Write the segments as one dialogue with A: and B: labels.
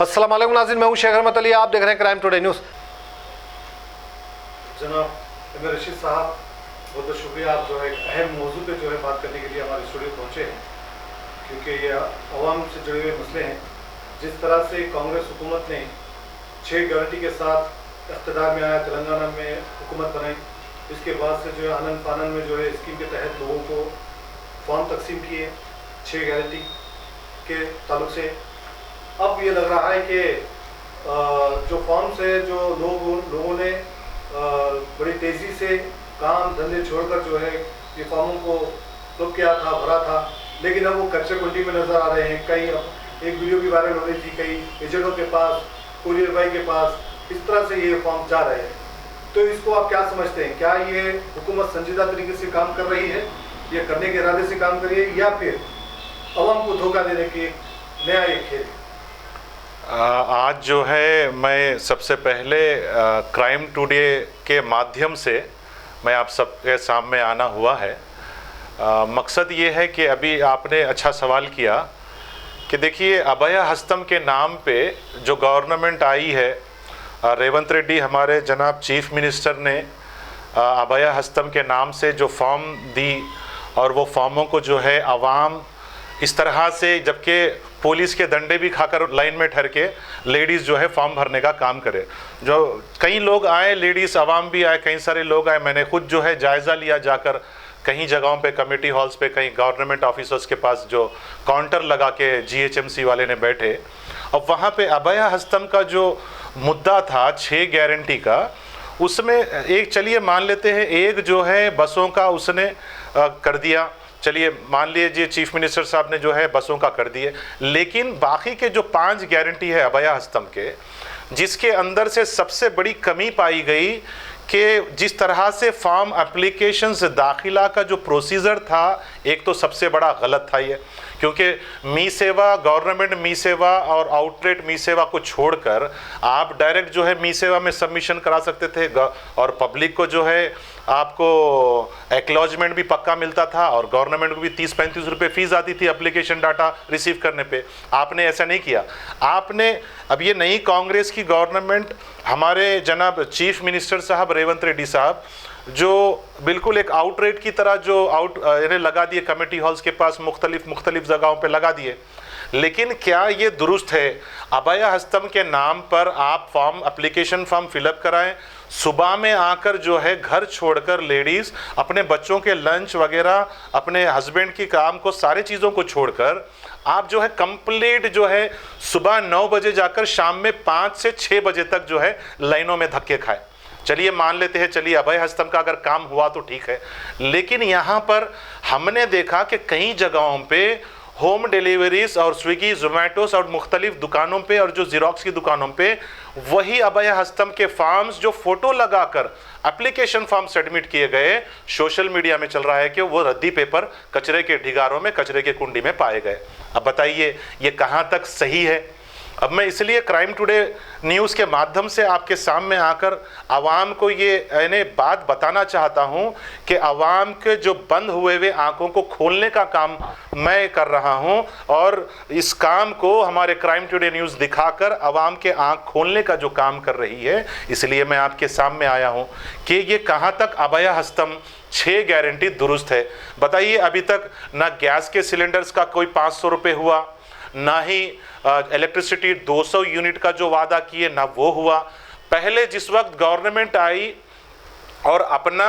A: अस्सलाम वालेकुम नाज़रीन, मैं हूं शेख रहमत अली। आप देख रहे हैं क्राइम टुडे न्यूज़।
B: जनाब एमए रशीद साहब, बहुत बहुत शुक्रिया। आप जो है अहम मौजू पे जो है बात करने के लिए हमारे स्टूडियो पहुंचे हैं, क्योंकि ये अवाम से जुड़े हुए मसले हैं। जिस तरह से कांग्रेस हुकूमत ने 6 गारंटी के साथ इक़्तिदार में आया, तेलंगाना में हुकूमत बनाई, इसके बाद से जो है आनन फानन में जो है स्कीम के तहत लोगों को फॉर्म तकसीम किए 6 गारंटी के ताल्लुक से। अब ये लग रहा है कि जो फॉर्म से जो लोगों ने बड़ी तेज़ी से काम धंधे छोड़कर जो है ये फॉर्मों को फिल किया था, भरा था, लेकिन अब वो कच्चे कुंडी में नज़र आ रहे हैं। कई एक वीडियो भी वायरल हो रही थी, कई एजेंटों के पास, कुरियर भाई के पास, इस तरह से ये फॉर्म जा रहे हैं। तो इसको आप क्या समझते हैं? क्या ये हुकूमत संजीदा तरीके से काम कर रही है, ये करने के इरादे से काम कर रही है, या फिर अवाम को धोखा देने की नया एक खेल?
C: आज जो है मैं सबसे पहले क्राइम टुडे के माध्यम से मैं आप सबके सामने आना हुआ है। मकसद ये है कि अभी आपने अच्छा सवाल किया कि देखिए, अभया हस्तम के नाम पे जो गवर्नमेंट आई है, रेवंत रेड्डी हमारे जनाब चीफ मिनिस्टर ने अभया हस्तम के नाम से जो फॉर्म दी, और वो फॉर्मों को जो है आवाम इस तरह से, जबकि पुलिस के डंडे भी खाकर लाइन में ठहर के लेडीज़ जो है फॉर्म भरने का काम करे। जो कई लोग आए, लेडीज़ आवाम भी आए, कई सारे लोग आए। मैंने खुद जो है जायज़ा लिया जाकर कहीं जगहों पे, कमेटी हॉल्स पे, कहीं गवर्नमेंट ऑफिसर्स के पास जो काउंटर लगा के जीएचएमसी वाले ने बैठे। अब वहाँ पे अभया हस्तम का जो मुद्दा था 6 गारंटी का, उसमें एक, चलिए मान लेते हैं, एक जो है बसों का उसने कर दिया। चलिए मान लीजिए चीफ मिनिस्टर साहब ने जो है बसों का कर दिए, लेकिन बाकी के जो 5 गारंटी है अभया हस्तम के, जिसके अंदर से सबसे बड़ी कमी पाई गई कि जिस तरह से फॉर्म एप्लीकेशंस दाखिला का जो प्रोसीजर था, एक तो सबसे बड़ा गलत था ये, क्योंकि मी सेवा, गवर्नमेंट मी सेवा और आउटलेट मी सेवा को छोड़कर आप डायरेक्ट जो है मी सेवा में सबमिशन करा सकते थे, और पब्लिक को जो है आपको एक्नॉलेजमेंट भी पक्का मिलता था, और गवर्नमेंट को भी 30-35 रुपये फ़ीस आती थी एप्लीकेशन डाटा रिसीव करने पे। आपने ऐसा नहीं किया। आपने, अब ये नई कांग्रेस की गवर्नमेंट, हमारे जनाब चीफ मिनिस्टर साहब रेवंत रेड्डी साहब, जो बिल्कुल एक आउटरेट की तरह जो लगा दिए कमेटी हॉल्स के पास, मुख्तलिफ जगहों पे लगा दिए। लेकिन क्या ये दुरुस्त है? अभया हस्तम के नाम पर आप एप्लीकेशन फॉर्म फिलअप कराएं, सुबह में आकर जो है घर छोड़कर लेडीज़ अपने बच्चों के लंच वगैरह, अपने हस्बैंड की काम को, सारे चीज़ों को छोड़कर आप जो है कंप्लीट जो है सुबह 9 बजे जाकर शाम में 5 से 6 बजे तक जो है लाइनों में धक्के खाए। चलिए मान लेते हैं, चलिए अभय हस्तम का अगर काम हुआ तो ठीक है, लेकिन यहाँ पर हमने देखा कि कई जगहों पे होम डिलीवरीज और स्विगी, जोमेटोस और मुख्तलिफ दुकानों पे, और जो ज़ेरॉक्स की दुकानों पे वही अभय हस्तम के फॉर्म्स जो फ़ोटो लगाकर एप्लीकेशन फॉर्म सबमिट किए गए, सोशल मीडिया में चल रहा है कि वो रद्दी पेपर कचरे के ढिगारों में, कचरे के कुंडी में पाए गए। अब बताइए ये कहाँ तक सही है? अब मैं इसलिए क्राइम टुडे न्यूज़ के माध्यम से आपके सामने आकर आवाम को ये बात बताना चाहता हूं कि आवाम के जो बंद हुए हुए आंखों को खोलने का काम मैं कर रहा हूं, और इस काम को हमारे क्राइम टुडे न्यूज़ दिखाकर आवाम के आंख खोलने का जो काम कर रही है, इसलिए मैं आपके सामने आया हूं कि ये कहां तक अभया हस्तम 6 गारंटी दुरुस्त है। बताइए, अभी तक ना गैस के सिलेंडर्स का कोई 500 रुपये हुआ, ना ही इलेक्ट्रिसिटी 200 यूनिट का जो वादा किए, ना वो हुआ। पहले जिस वक्त गवर्नमेंट आई और अपना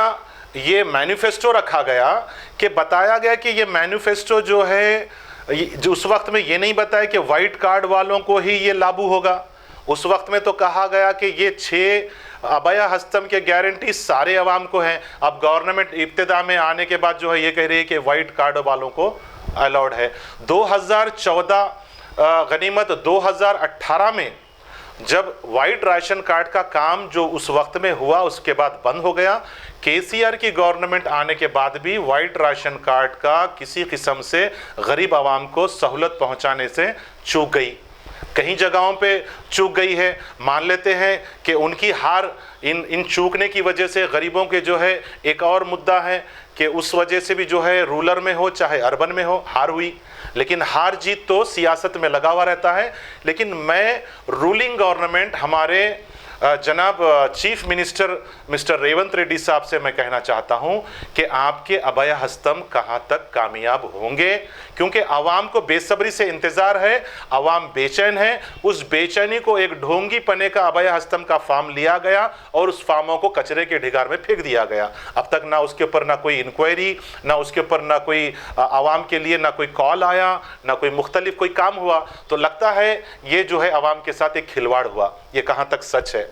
C: ये मैनिफेस्टो रखा गया, कि बताया गया कि ये मैनिफेस्टो जो है, जो उस वक्त में ये नहीं बताया कि वाइट कार्ड वालों को ही ये लागू होगा। उस वक्त में तो कहा गया कि ये 6 अभया हस्तम के गारंटी सारे अवाम को हैं। अब गवर्नमेंट इब्तिदा में आने के बाद जो है ये कह रही है कि वाइट कार्ड वालों को अलाउड है। 2014 गनीमत 2018 में जब वाइट राशन कार्ड का काम जो उस वक्त में हुआ, उसके बाद बंद हो गया। केसीआर की गवर्नमेंट आने के बाद भी वाइट राशन कार्ड का किसी किस्म से गरीब आवाम को सहूलत पहुंचाने से चूक गई। कहीं जगहों पे चूक गई है, मान लेते हैं कि उनकी हार इन चूकने की वजह से गरीबों के जो है एक और मुद्दा है कि उस वजह से भी जो है रूरल में हो चाहे अर्बन में हो हार हुई, लेकिन हार जीत तो सियासत में लगा हुआ रहता है। लेकिन मैं रूलिंग गवर्नमेंट हमारे जनाब chief minister mister Revanth Reddy साहब से मैं कहना चाहता हूं कि आपके अभय हस्तम कहां तक कामयाब होंगे, क्योंकि आवाम को बेसब्री से इंतजार है, आवाम बेचैन है। उस बेचैनी को एक ढोंगी पने का अभय हस्तम का फार्म लिया गया और उस फार्मों को कचरे के ढिगार में फेंक दिया गया। अब तक ना उसके ऊपर ना कोई इंक्वायरी, ना उसके ऊपर ना कोई आवाम के लिए ना कोई कॉल आया, ना कोई मुख्तलिफ कोई काम हुआ। तो लगता है ये जो है आवाम के साथ एक खिलवाड़ हुआ। ये कहां तक सच है?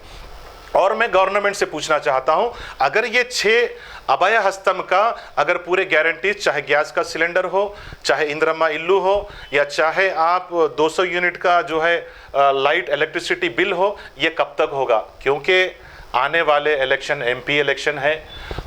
C: और मैं गवर्नमेंट से पूछना चाहता हूं, अगर ये 6 अभय हस्तम का अगर पूरे गारंटीज, चाहे गैस का सिलेंडर हो, चाहे इंदिरा इल्लू हो, या चाहे आप 200 यूनिट का जो है लाइट इलेक्ट्रिसिटी बिल हो, ये कब तक होगा? क्योंकि आने वाले इलेक्शन एमपी इलेक्शन है,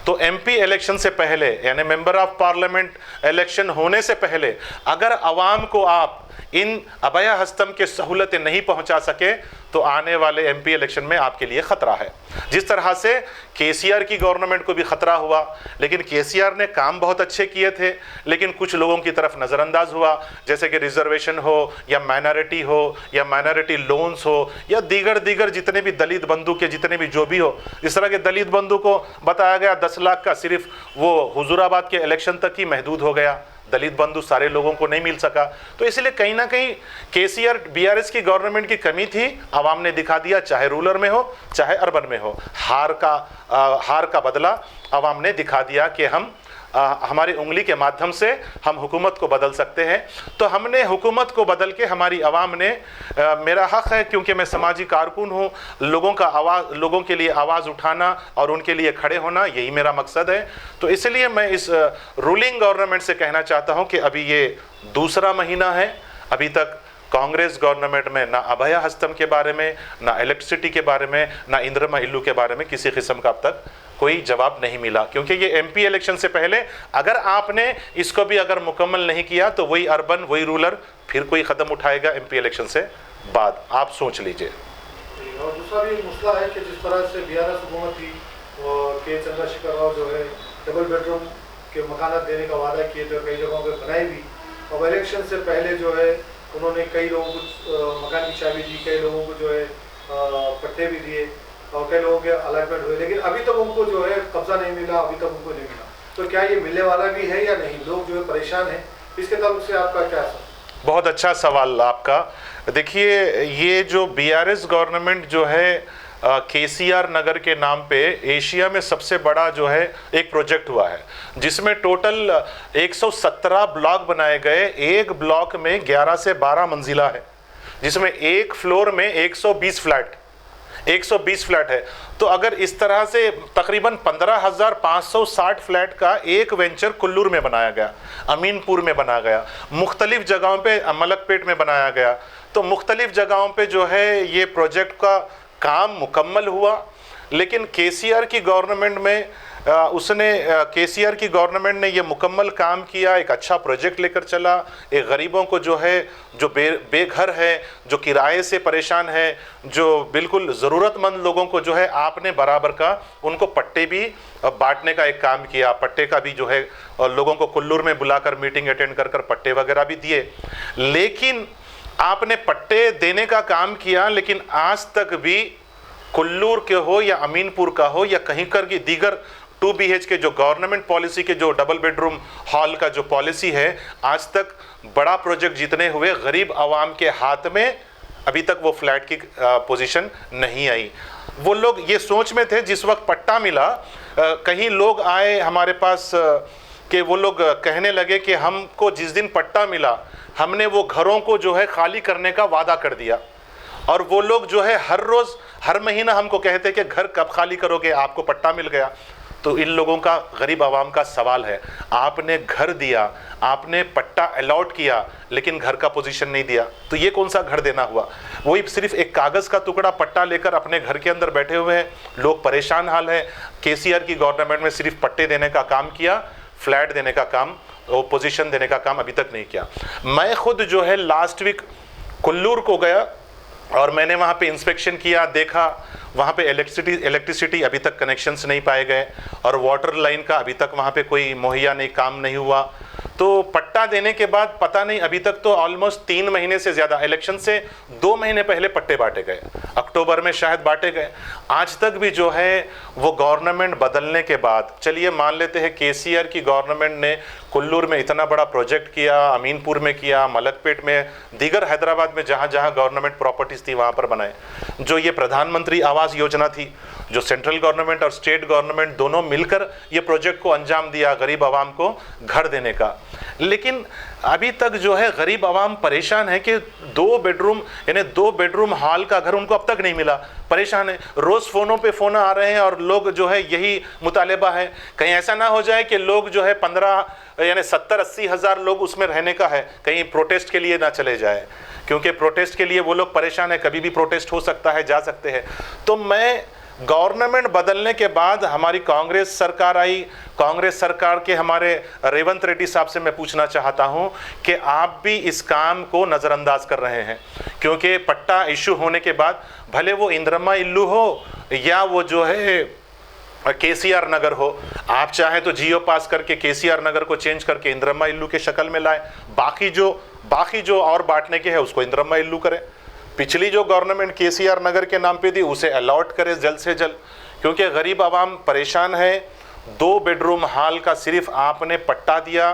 C: तो एमपी इलेक्शन से पहले यानी मेंबर ऑफ पार्लियामेंट इलेक्शन होने से पहले अगर आवाम को आप इन अभय हस्तम के सहूलतें नहीं पहुंचा सके तो आने वाले एमपी इलेक्शन में आपके लिए खतरा है। जिस तरह से केसीआर की गवर्नमेंट को भी खतरा हुआ, लेकिन केसीआर ने काम बहुत अच्छे किए थे, लेकिन कुछ लोगों की तरफ नज़रअंदाज हुआ, जैसे कि रिजर्वेशन हो या माइनॉरिटी हो या माइनॉरिटी लोन्स हो या दीगर जितने भी दलित बंधु के जितने भी जो भी हो। इस तरह के दलित बंधु को बताया गया 10 लाख का सिर्फ वो हुजूराबाद के इलेक्शन तक ही महदूद हो गया, दलित बंधु सारे लोगों को नहीं मिल सका। तो इसलिए कहीं ना कहीं केसीआर बीआरएस की गवर्नमेंट की कमी थी, आवाम ने दिखा दिया, चाहे रूरल में हो चाहे अर्बन में हो। हार का बदला आवाम ने दिखा दिया कि हम हमारी उंगली के माध्यम से हम हुकूमत को बदल सकते हैं। तो हमने हुकूमत को बदल के हमारी आवाम ने, मेरा हक़ है क्योंकि मैं समाजी कारकुन हूँ, लोगों के लिए आवाज़ उठाना और उनके लिए खड़े होना, यही मेरा मकसद है। तो इसलिए मैं इस रूलिंग गवर्नमेंट से कहना चाहता हूँ कि अभी ये दूसरा महीना है, अभी तक कांग्रेस गवर्नमेंट में ना अभय हस्तम के बारे में, ना इलेक्ट्रिसिटी के बारे में, ना इंदिरा इल्लू के बारे में किसी किस्म का अब तक कोई जवाब नहीं मिला। क्योंकि ये एमपी इलेक्शन से पहले अगर आपने इसको भी अगर मुकम्मल नहीं किया तो वही अर्बन वही रूरल फिर कोई कदम उठाएगा एमपी इलेक्शन से बाद। आप सोच लीजिए।
B: और दूसरा भी मसला है कि जिस तरह से बीआरएस हुकूमत थी और के चंद्रशेखर राव जो है डबल बेडरूम के मकानात देने का वादा किए थे, कई जगहों पर बनाए भी। अब इलेक्शन से पहले जो है उन्होंने कई लोगों को मकान की चाबी दी, कई लोगों को जो है पट्टे भी दिए और कई लोगों के अलॉटमेंट हुए, लेकिन अभी तक उनको जो है कब्जा नहीं मिला, अभी तक उनको नहीं मिला। तो क्या ये मिलने वाला भी है या नहीं? लोग जो है परेशान हैं, इसके ताल्लुक से आपका क्या असर?
C: बहुत अच्छा सवाल आपका। देखिए, ये जो बीआरएस गवर्नमेंट जो है केसीआर नगर के नाम पे एशिया में सबसे बड़ा जो है एक प्रोजेक्ट हुआ है, जिसमें टोटल 117 ब्लॉक बनाए गए। एक ब्लॉक में 11 से 12 मंजिला है, जिसमें एक फ्लोर में 120 फ्लैट है। तो अगर इस तरह से तकरीबन 15,560 फ्लैट का एक वेंचर कुल्लूर में बनाया गया, अमीनपुर में बनाया गया, मुख्तलिफ जगहों पे मलकपेट में बनाया गया, तो मुख्तलिफ जगहों पे जो है ये प्रोजेक्ट का काम मुकम्मल हुआ। लेकिन केसीआर की गवर्नमेंट में केसीआर की गवर्नमेंट ने ये मुकम्मल काम किया, एक अच्छा प्रोजेक्ट लेकर चला। एक गरीबों को जो है, जो बेघर है, जो किराए से परेशान है, जो बिल्कुल ज़रूरतमंद लोगों को जो है आपने बराबर का उनको पट्टे भी बांटने का एक काम किया। पट्टे का भी जो है लोगों को कुल्लूर में बुलाकर मीटिंग अटेंड कर पट्टे वगैरह भी दिए। लेकिन आपने पट्टे देने का काम किया, लेकिन आज तक भी कुल्लूर के हो या अमीनपुर का हो या कहीं कर की दीगर 2 BHK जो गवर्नमेंट पॉलिसी के जो डबल बेडरूम हॉल का जो पॉलिसी है, आज तक बड़ा प्रोजेक्ट जितने हुए गरीब आवाम के हाथ में अभी तक वो फ्लैट की पोजीशन नहीं आई। वो लोग ये सोच में थे, जिस वक्त पट्टा मिला कहीं लोग आए हमारे पास कि वो लोग कहने लगे कि हमको जिस दिन पट्टा मिला हमने वो घरों को जो है खाली करने का वादा कर दिया, और वो लोग जो है हर रोज़ हर महीना हमको कहते कि घर कब खाली करोगे, आपको पट्टा मिल गया। तो इन लोगों का, गरीब आवाम का सवाल है, आपने घर दिया, आपने पट्टा अलॉट किया, लेकिन घर का पोजीशन नहीं दिया, तो ये कौन सा घर देना हुआ? वही सिर्फ एक कागज़ का टुकड़ा पट्टा लेकर अपने घर के अंदर बैठे हुए हैं, लोग परेशान हाल है। केसीआर की गवर्नमेंट में सिर्फ पट्टे देने का काम किया, फ्लैट देने का काम, वो पोजीशन देने का काम अभी तक नहीं किया। मैं खुद जो है लास्ट वीक कुल्लूर को गया, और मैंने वहाँ पे इंस्पेक्शन किया, देखा वहाँ पे इलेक्ट्रिसिटी अभी तक कनेक्शंस नहीं पाए गए और वाटर लाइन का अभी तक वहाँ पे कोई मुहैया नहीं, काम नहीं हुआ। तो पट्टा देने के बाद पता नहीं, अभी तक तो ऑलमोस्ट 3 महीने से ज़्यादा, इलेक्शन से 2 महीने पहले पट्टे बांटे गए, अक्टूबर में शायद बांटे गए, आज तक भी जो है वो गवर्नमेंट बदलने के बाद, चलिए मान लेते हैं केसीआर की गवर्नमेंट ने कुल्लूर में इतना बड़ा प्रोजेक्ट किया, अमीनपुर में किया, मलकपेट में, दीगर हैदराबाद में जहाँ जहाँ गवर्नमेंट प्रॉपर्टीज़ थी वहाँ पर बनाए। जो ये प्रधानमंत्री आवास योजना थी, जो सेंट्रल गवर्नमेंट और स्टेट गवर्नमेंट दोनों मिलकर ये प्रोजेक्ट को अंजाम दिया, गरीब आवाम को घर देने का। लेकिन अभी तक जो है गरीब आवाम परेशान है कि 2 बेडरूम यानी 2 बेडरूम हॉल का घर उनको अब तक नहीं मिला, परेशान है। रोज़ फ़ोनों पे फ़ोन आ रहे हैं और लोग जो है यही मुतालिबा है, कहीं ऐसा ना हो जाए कि लोग जो है 15 यानी 70-80 हज़ार लोग उसमें रहने का है, कहीं प्रोटेस्ट के लिए ना चले जाए, क्योंकि प्रोटेस्ट के लिए वो लोग परेशान है, कभी भी प्रोटेस्ट हो सकता है, जा सकते हैं। तो मैं गवर्नमेंट बदलने के बाद हमारी कांग्रेस सरकार आई, कांग्रेस सरकार के हमारे रेवंत रेड्डी साहब से मैं पूछना चाहता हूं कि आप भी इस काम को नज़रअंदाज कर रहे हैं, क्योंकि पट्टा इशू होने के बाद भले वो इंद्रम्मा इल्लू हो या वो जो है केसीआर नगर हो, आप चाहे तो जियो पास करके केसीआर नगर को चेंज करके इंद्रम्मा इल्लू के शक्ल में लाए, बाकी जो और बांटने के है उसको इंद्रम्मा इल्लू करें। पिछली जो गवर्नमेंट केसीआर नगर के नाम पे थी उसे अलॉट करे जल्द से जल्द, क्योंकि गरीब आवाम परेशान है। 2 बेडरूम हॉल का सिर्फ आपने पट्टा दिया,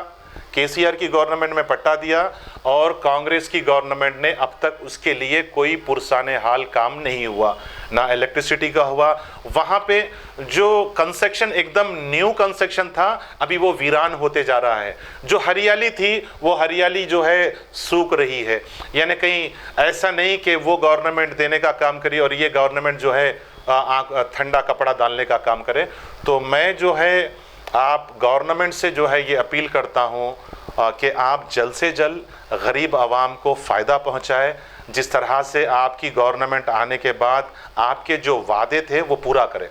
C: केसीआर की गवर्नमेंट में पट्टा दिया, और कांग्रेस की गवर्नमेंट ने अब तक उसके लिए कोई पुरसाने हाल काम नहीं हुआ, ना इलेक्ट्रिसिटी का हुआ। वहाँ पे जो कंस्ट्रक्शन एकदम न्यू कंस्ट्रक्शन था अभी वो वीरान होते जा रहा है, जो हरियाली थी वो हरियाली जो है सूख रही है। यानी कहीं ऐसा नहीं कि वो गवर्नमेंट देने का काम करी और ये गवर्नमेंट जो है ठंडा कपड़ा डालने का काम करे। तो मैं जो है आप गवर्नमेंट से जो है ये अपील करता हूँ कि आप जल्द से जल्द गरीब आवाम को फ़ायदा पहुँचाए, जिस तरह से आपकी गवर्नमेंट आने के बाद आपके जो वादे थे वो पूरा करें।